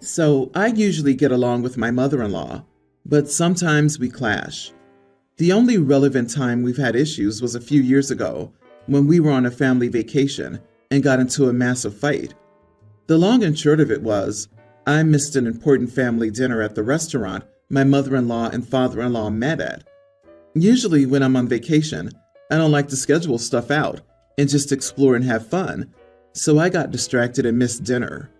So I usually get along with my mother-in-law, but sometimes we clash. The only relevant time we've had issues was a few years ago when we were on a family vacation and got into a massive fight. The long and short of it was, I missed an important family dinner at the restaurant my mother-in-law and father-in-law met at. Usually when I'm on vacation, I don't like to schedule stuff out and just explore and have fun, so I got distracted and missed dinner.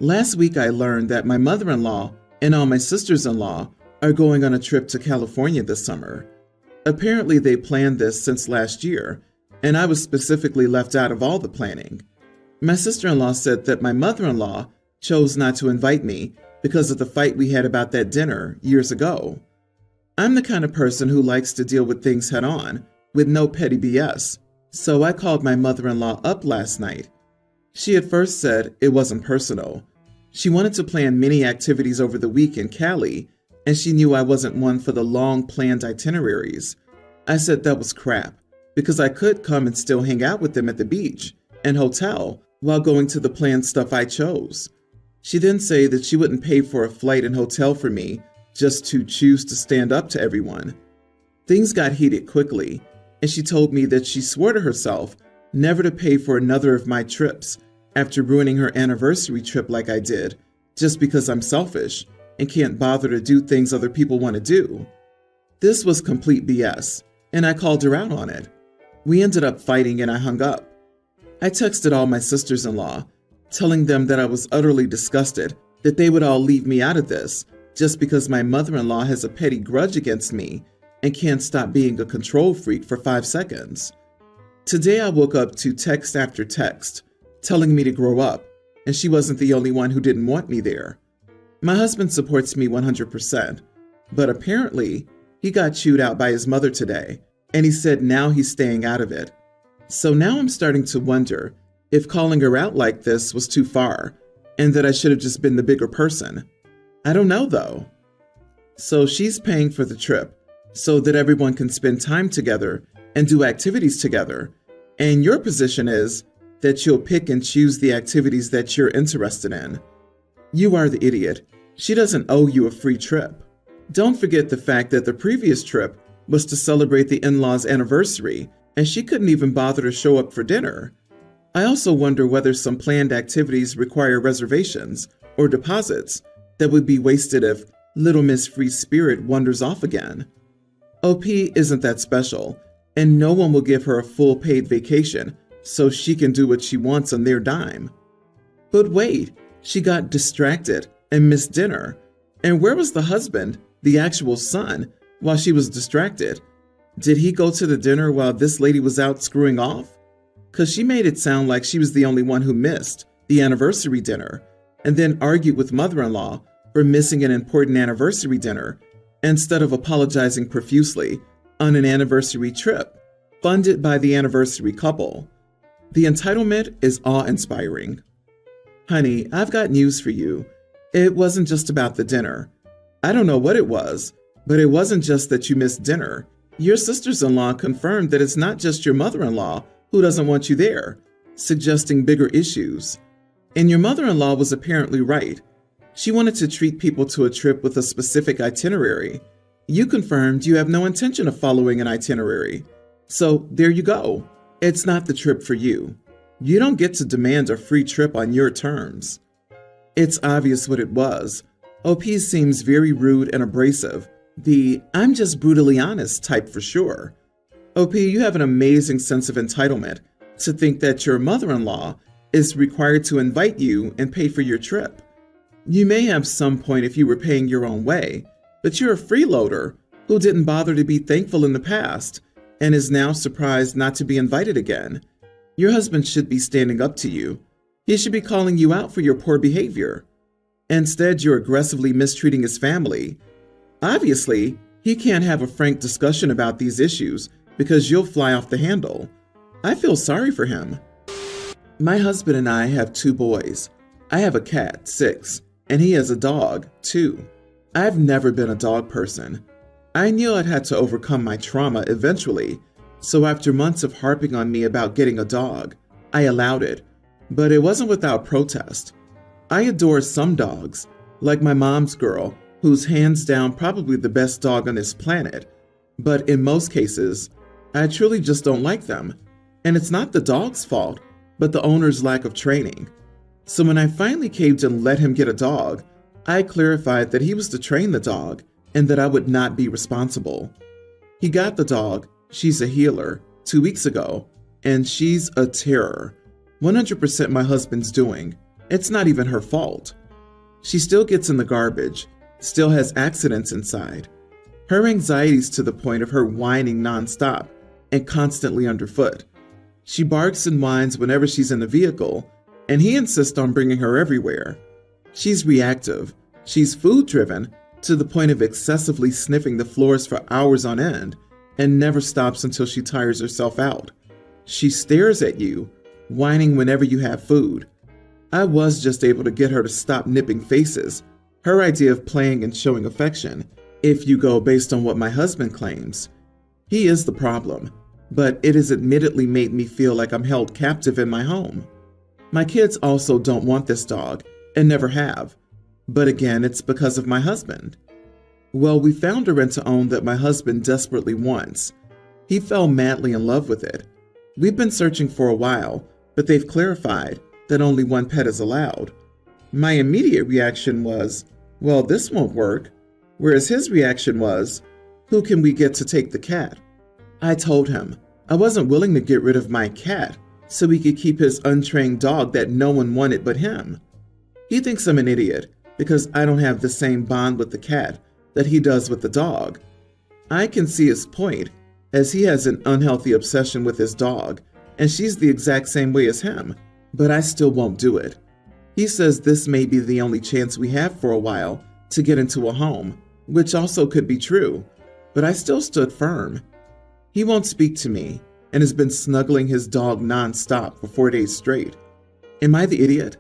Last week I learned that my mother-in-law and all my sisters-in-law are going on a trip to California this summer. Apparently they planned this since last year, and I was specifically left out of all the planning. My sister-in-law said that my mother-in-law chose not to invite me because of the fight we had about that dinner years ago. I'm the kind of person who likes to deal with things head on, with no petty BS, so I called my mother-in-law up last night. She at first said it wasn't personal. She wanted to plan many activities over the week in Cali, and she knew I wasn't one for the long planned itineraries. I said that was crap, because I could come and still hang out with them at the beach and hotel while going to the planned stuff I chose. She then said that she wouldn't pay for a flight and hotel for me just to choose to stand up to everyone. Things got heated quickly, and she told me that she swore to herself never to pay for another of my trips after ruining her anniversary trip like I did, just because I'm selfish and can't bother to do things other people want to do. This was complete BS, and I called her out on it. We ended up fighting and I hung up. I texted all my sisters-in-law, telling them that I was utterly disgusted that they would all leave me out of this just because my mother-in-law has a petty grudge against me and can't stop being a control freak for 5 seconds. Today I woke up to text after text, telling me to grow up, and she wasn't the only one who didn't want me there. My husband supports me 100%, but apparently he got chewed out by his mother today, and he said now he's staying out of it. So now I'm starting to wonder if calling her out like this was too far, and that I should have just been the bigger person. I don't know though. So she's paying for the trip so that everyone can spend time together and do activities together, and your position is that you'll pick and choose the activities that you're interested in. You are the idiot. She doesn't owe you a free trip. Don't forget the fact that the previous trip was to celebrate the in-laws' anniversary, and she couldn't even bother to show up for dinner. I also wonder whether some planned activities require reservations or deposits that would be wasted if Little Miss Free Spirit wanders off again. OP isn't that special, and no one will give her a full paid vacation so she can do what she wants on their dime. But wait, she got distracted and missed dinner. And where was the husband, the actual son, while she was distracted? Did he go to the dinner while this lady was out screwing off? Because she made it sound like she was the only one who missed the anniversary dinner, and then argued with mother-in-law for missing an important anniversary dinner instead of apologizing profusely on an anniversary trip funded by the anniversary couple. The entitlement is awe-inspiring. Honey, I've got news for you. It wasn't just about the dinner. I don't know what it was, but it wasn't just that you missed dinner. Your sisters-in-law confirmed that it's not just your mother-in-law who doesn't want you there, suggesting bigger issues. And your mother-in-law was apparently right. She wanted to treat people to a trip with a specific itinerary. You confirmed you have no intention of following an itinerary. So there you go. It's not the trip for you. You don't get to demand a free trip on your terms. It's obvious what it was. OP seems very rude and abrasive. The "I'm just brutally honest" type for sure. OP, you have an amazing sense of entitlement to think that your mother-in-law is required to invite you and pay for your trip. You may have some point if you were paying your own way, but you're a freeloader who didn't bother to be thankful in the past and is now surprised not to be invited again. Your husband should be standing up to you. He should be calling you out for your poor behavior. Instead, you're aggressively mistreating his family. Obviously, he can't have a frank discussion about these issues because you'll fly off the handle. I feel sorry for him. My husband and I have 2 boys. I have a cat, 6, and he has a dog, 2. I've never been a dog person. I knew I'd had to overcome my trauma eventually, so after months of harping on me about getting a dog, I allowed it, but it wasn't without protest. I adore some dogs, like my mom's girl, who's hands down probably the best dog on this planet, but in most cases, I truly just don't like them. And it's not the dog's fault, but the owner's lack of training. So when I finally caved and let him get a dog, I clarified that he was to train the dog and that I would not be responsible. He got the dog, she's a healer, 2 weeks ago, and she's a terror. 100% my husband's doing. It's not even her fault. She still gets in the garbage, still has accidents inside. Her anxiety's to the point of her whining nonstop and constantly underfoot. She barks and whines whenever she's in the vehicle, and he insists on bringing her everywhere. She's reactive. She's food-driven to the point of excessively sniffing the floors for hours on end and never stops until she tires herself out. She stares at you, whining whenever you have food. I was just able to get her to stop nipping faces, her idea of playing and showing affection, if you go based on what my husband claims. He is the problem, but it has admittedly made me feel like I'm held captive in my home. My kids also don't want this dog, and never have. But again, it's because of my husband. Well, we found a rent-to-own that my husband desperately wants. He fell madly in love with it. We've been searching for a while, but they've clarified that only one pet is allowed. My immediate reaction was, well, this won't work, whereas his reaction was, who can we get to take the cat? I told him I wasn't willing to get rid of my cat so he could keep his untrained dog that no one wanted but him. He thinks I'm an idiot because I don't have the same bond with the cat that he does with the dog. I can see his point, as he has an unhealthy obsession with his dog, and she's the exact same way as him, but I still won't do it. He says this may be the only chance we have for a while to get into a home, which also could be true, but I still stood firm. He won't speak to me and has been snuggling his dog non-stop for 4 days straight. Am I the idiot?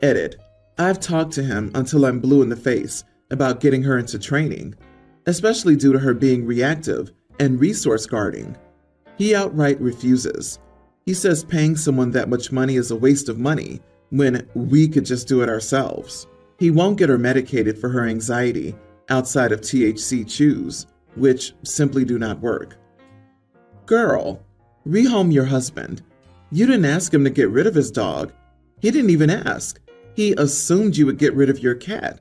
Edit. I've talked to him until I'm blue in the face about getting her into training, especially due to her being reactive and resource guarding. He outright refuses. He says paying someone that much money is a waste of money when we could just do it ourselves. He won't get her medicated for her anxiety outside of THC chews, which simply do not work. Girl, rehome your husband. You didn't ask him to get rid of his dog. He didn't even ask. He assumed you would get rid of your cat.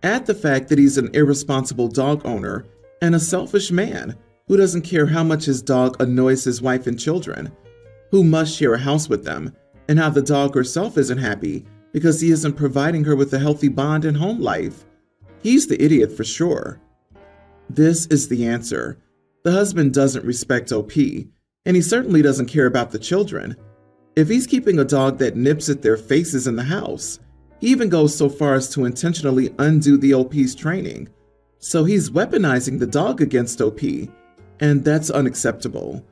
Add the fact that he's an irresponsible dog owner and a selfish man who doesn't care how much his dog annoys his wife and children, who must share a house with them, and how the dog herself isn't happy because he isn't providing her with a healthy bond and home life. He's the idiot for sure. This is the answer. The husband doesn't respect OP, and he certainly doesn't care about the children. If he's keeping a dog that nips at their faces in the house, he even goes so far as to intentionally undo the OP's training. So he's weaponizing the dog against OP, and that's unacceptable.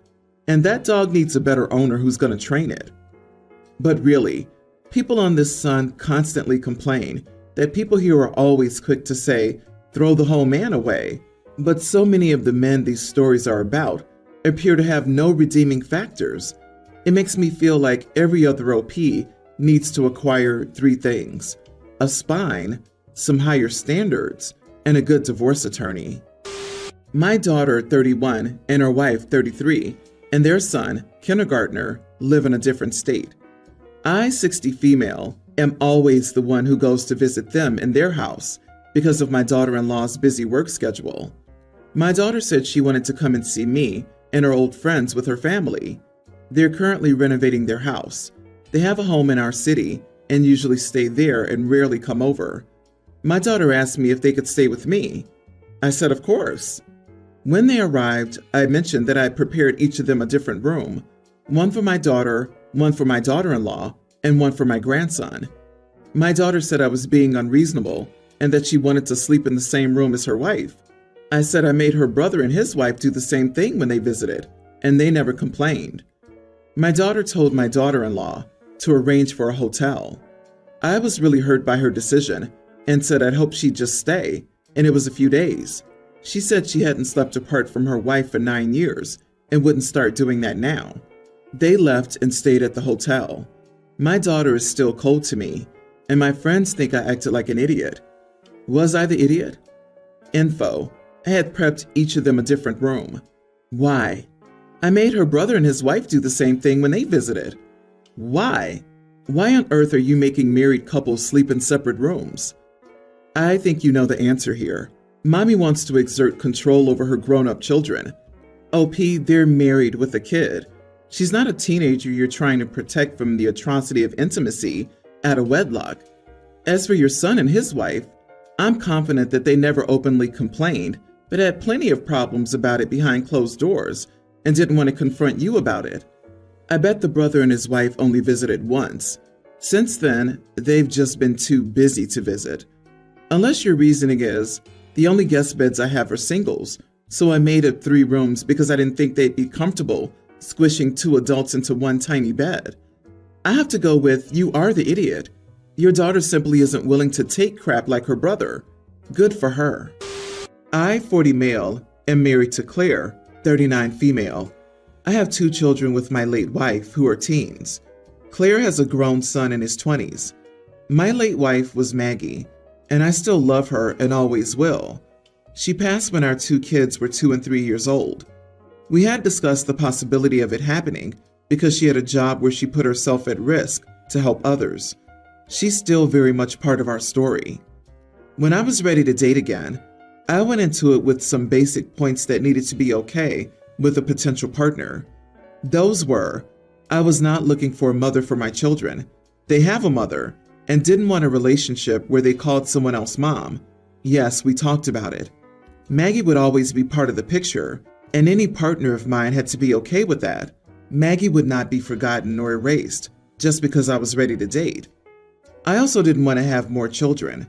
And that dog needs a better owner who's going to train it. But really, people on this sun constantly complain that people here are always quick to say, throw the whole man away. But so many of the men these stories are about appear to have no redeeming factors. It makes me feel like every other OP needs to acquire 3 things: a spine, some higher standards, and a good divorce attorney. My daughter, 31, and her wife, 33, and their son, kindergartner, live in a different state. I, 60 female, am always the one who goes to visit them in their house because of my daughter-in-law's busy work schedule. My daughter said she wanted to come and see me and her old friends with her family. They're currently renovating their house. They have a home in our city and usually stay there and rarely come over. My daughter asked me if they could stay with me. I said, of course. When they arrived, I mentioned that I had prepared each of them a different room, one for my daughter, one for my daughter-in-law, and one for my grandson. My daughter said I was being unreasonable and that she wanted to sleep in the same room as her wife. I said I made her brother and his wife do the same thing when they visited, and they never complained. My daughter told my daughter-in-law to arrange for a hotel. I was really hurt by her decision and said I'd hope she'd just stay, and it was a few days. She said she hadn't slept apart from her wife for 9 years and wouldn't start doing that now. They left and stayed at the hotel. My daughter is still cold to me, and my friends think I acted like an idiot. Was I the idiot? Info: I had prepped each of them a different room. Why? I made her brother and his wife do the same thing when they visited. Why? Why on earth are you making married couples sleep in separate rooms? I think you know the answer here. Mommy wants to exert control over her grown-up children. OP, they're married with a kid. She's not a teenager you're trying to protect from the atrocity of intimacy out of wedlock. As for your son and his wife, I'm confident that they never openly complained, but had plenty of problems about it behind closed doors and didn't want to confront you about it. I bet the brother and his wife only visited once. Since then, they've just been too busy to visit. Unless your reasoning is, the only guest beds I have are singles, so I made up 3 rooms because I didn't think they'd be comfortable squishing 2 adults into one tiny bed. I have to go with, you are the idiot. Your daughter simply isn't willing to take crap like her brother. Good for her. I, 40 male, am married to Claire, 39 female. I have 2 children with my late wife who are teens. Claire has a grown son in his 20s. My late wife was Maggie, and I still love her and always will. She passed when our 2 kids were 2 and 3 years old. We had discussed the possibility of it happening because she had a job where she put herself at risk to help others. She's still very much part of our story. When I was ready to date again, I went into it with some basic points that needed to be okay with a potential partner. Those were, I was not looking for a mother for my children. They have a mother, and didn't want a relationship where they called someone else mom. Yes, we talked about it. Maggie would always be part of the picture, and any partner of mine had to be okay with that. Maggie would not be forgotten or erased just because I was ready to date. I also didn't want to have more children.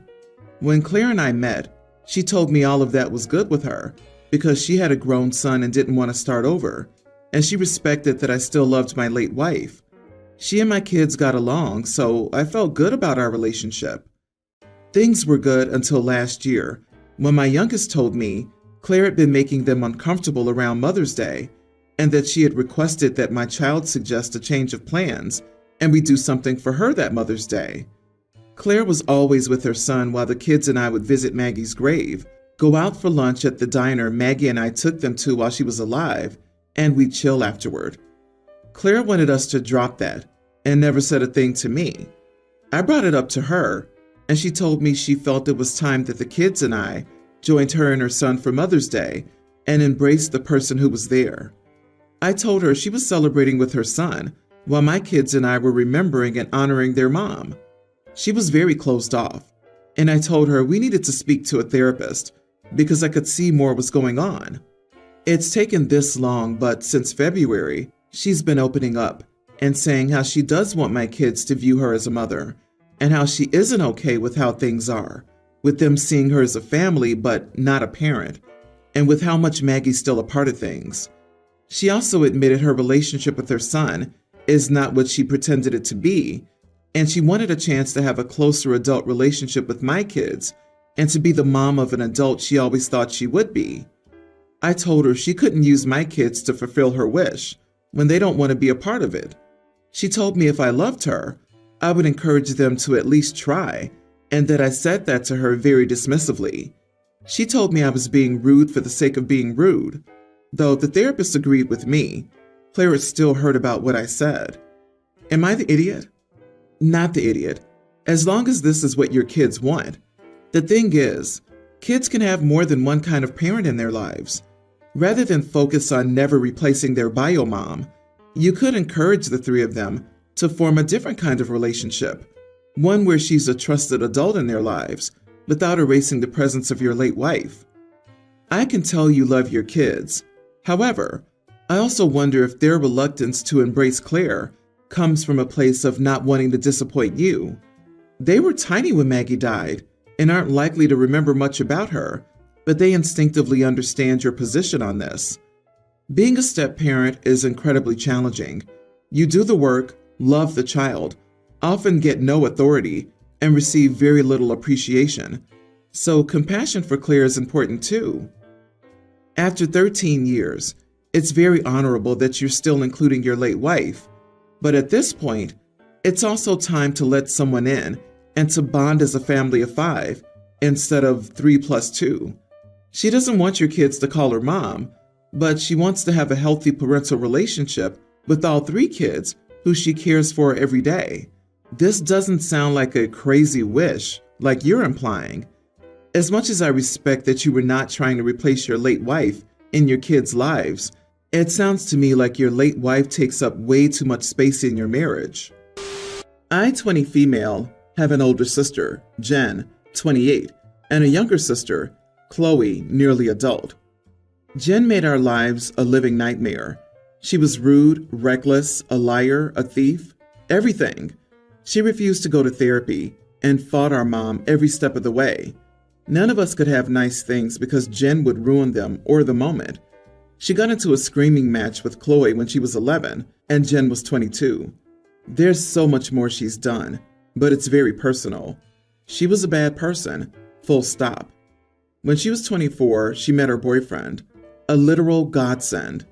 When Claire and I met, she told me all of that was good with her because she had a grown son and didn't want to start over, and she respected that I still loved my late wife. She and my kids got along, so I felt good about our relationship. Things were good until last year, when my youngest told me Claire had been making them uncomfortable around Mother's Day, and that she had requested that my child suggest a change of plans and we do something for her that Mother's Day. Claire was always with her son while the kids and I would visit Maggie's grave, go out for lunch at the diner Maggie and I took them to while she was alive, and we'd chill afterward. Claire wanted us to drop that and never said a thing to me. I brought it up to her, and she told me she felt it was time that the kids and I joined her and her son for Mother's Day and embraced the person who was there. I told her she was celebrating with her son while my kids and I were remembering and honoring their mom. She was very closed off, and I told her we needed to speak to a therapist because I could see more was going on. It's taken this long, but since February, she's been opening up and saying how she does want my kids to view her as a mother and how she isn't okay with how things are, with them seeing her as a family but not a parent, and with how much Maggie's still a part of things. She also admitted her relationship with her son is not what she pretended it to be, and she wanted a chance to have a closer adult relationship with my kids and to be the mom of an adult she always thought she would be. I told her she couldn't use my kids to fulfill her wish when they don't want to be a part of it. She told me if I loved her, I would encourage them to at least try, and that I said that to her very dismissively. She told me I was being rude for the sake of being rude. Though the therapist agreed with me, Claire is still hurt about what I said. Am I the idiot? Not the idiot, as long as this is what your kids want. The thing is, kids can have more than one kind of parent in their lives. Rather than focus on never replacing their bio mom, you could encourage the 3 of them to form a different kind of relationship, one where she's a trusted adult in their lives without erasing the presence of your late wife. I can tell you love your kids. However, I also wonder if their reluctance to embrace Claire comes from a place of not wanting to disappoint you. They were tiny when Maggie died and aren't likely to remember much about her, but they instinctively understand your position on this. Being a step-parent is incredibly challenging. You do the work, love the child, often get no authority, and receive very little appreciation. So compassion for Claire is important too. After 13 years, it's very honorable that you're still including your late wife, but at this point, it's also time to let someone in and to bond as a family of 5 instead of 3 plus 2. She doesn't want your kids to call her mom, but she wants to have a healthy parental relationship with all 3 kids who she cares for every day. This doesn't sound like a crazy wish, like you're implying. As much as I respect that you were not trying to replace your late wife in your kids' lives, it sounds to me like your late wife takes up way too much space in your marriage. I, 20 female, have an older sister, Jen, 28, and a younger sister, Chloe, nearly adult. Jen made our lives a living nightmare. She was rude, reckless, a liar, a thief, everything. She refused to go to therapy and fought our mom every step of the way. None of us could have nice things because Jen would ruin them or the moment. She got into a screaming match with Chloe when she was 11 and Jen was 22. There's so much more she's done, but it's very personal. She was a bad person, full stop. When she was 24, she met her boyfriend, a literal godsend.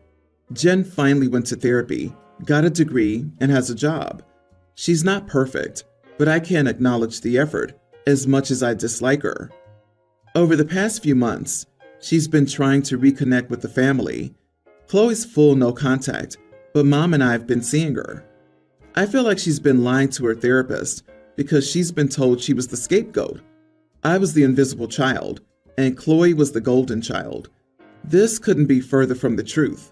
Jen finally went to therapy, got a degree, and has a job. She's not perfect, but I can't acknowledge the effort as much as I dislike her. Over the past few months, she's been trying to reconnect with the family. Chloe's full no contact, but Mom and I have been seeing her. I feel like she's been lying to her therapist because she's been told she was the scapegoat. I was the invisible child, and Chloe was the golden child. This couldn't be further from the truth.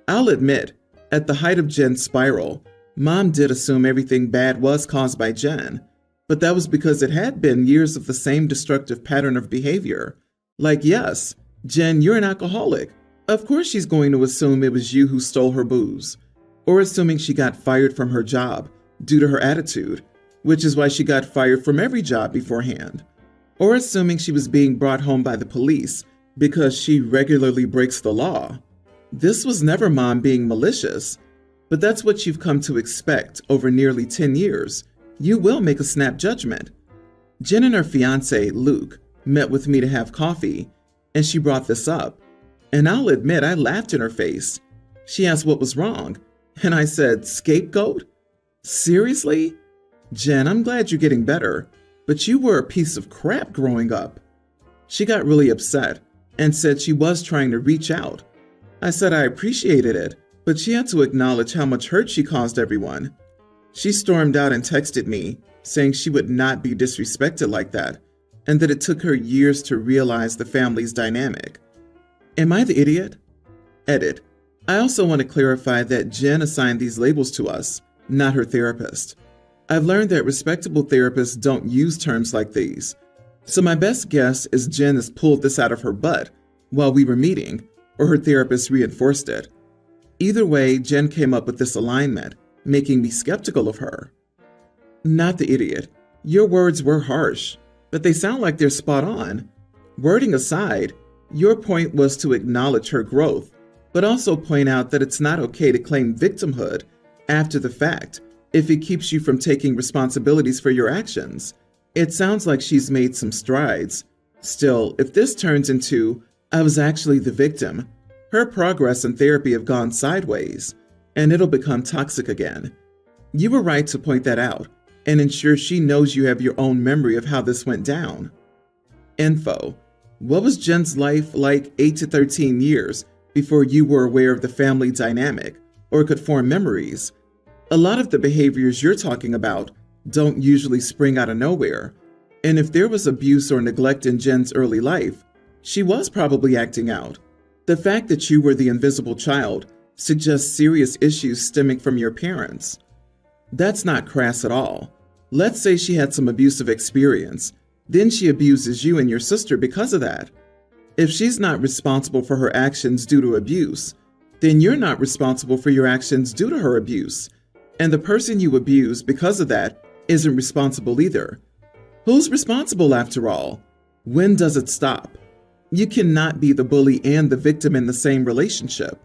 I'll admit, at the height of Jen's spiral, Mom did assume everything bad was caused by Jen, but that was because it had been years of the same destructive pattern of behavior. Like, yes, Jen, you're an alcoholic. Of course she's going to assume it was you who stole her booze. Or assuming she got fired from her job due to her attitude, which is why she got fired from every job beforehand. Or assuming she was being brought home by the police because she regularly breaks the law. This was never Mom being malicious, but that's what you've come to expect over nearly 10 years. You will make a snap judgment. Jen and her fiance, Luke, met with me to have coffee, and she brought this up. And I'll admit I laughed in her face. She asked what was wrong, and I said, scapegoat? Seriously? Jen, I'm glad you're getting better, but you were a piece of crap growing up. She got really upset and said she was trying to reach out. I said I appreciated it, but she had to acknowledge how much hurt she caused everyone. She stormed out and texted me, saying she would not be disrespected like that, and that it took her years to realize the family's dynamic. Am I the idiot? Edit. I also want to clarify that Jen assigned these labels to us, not her therapist. I've learned that respectable therapists don't use terms like these, so my best guess is Jen has pulled this out of her butt while we were meeting, or her therapist reinforced it. Either way, Jen came up with this alignment, making me skeptical of her. Not the idiot. Your words were harsh, but they sound like they're spot on. Wording aside, your point was to acknowledge her growth, but also point out that it's not okay to claim victimhood after the fact if it keeps you from taking responsibilities for your actions. It sounds like she's made some strides. Still, if this turns into, I was actually the victim, her progress and therapy have gone sideways, and it'll become toxic again. You were right to point that out and ensure she knows you have your own memory of how this went down. Info. What was Jen's life like 8 to 13 years before you were aware of the family dynamic or could form memories? A lot of the behaviors you're talking about don't usually spring out of nowhere, and if there was abuse or neglect in Jen's early life, she was probably acting out. The fact that you were the invisible child suggests serious issues stemming from your parents. That's not crass at all. Let's say she had some abusive experience, then she abuses you and your sister because of that. If she's not responsible for her actions due to abuse, then you're not responsible for your actions due to her abuse, and the person you abuse because of that isn't responsible either. Who's responsible after all? When does it stop? You cannot be the bully and the victim in the same relationship.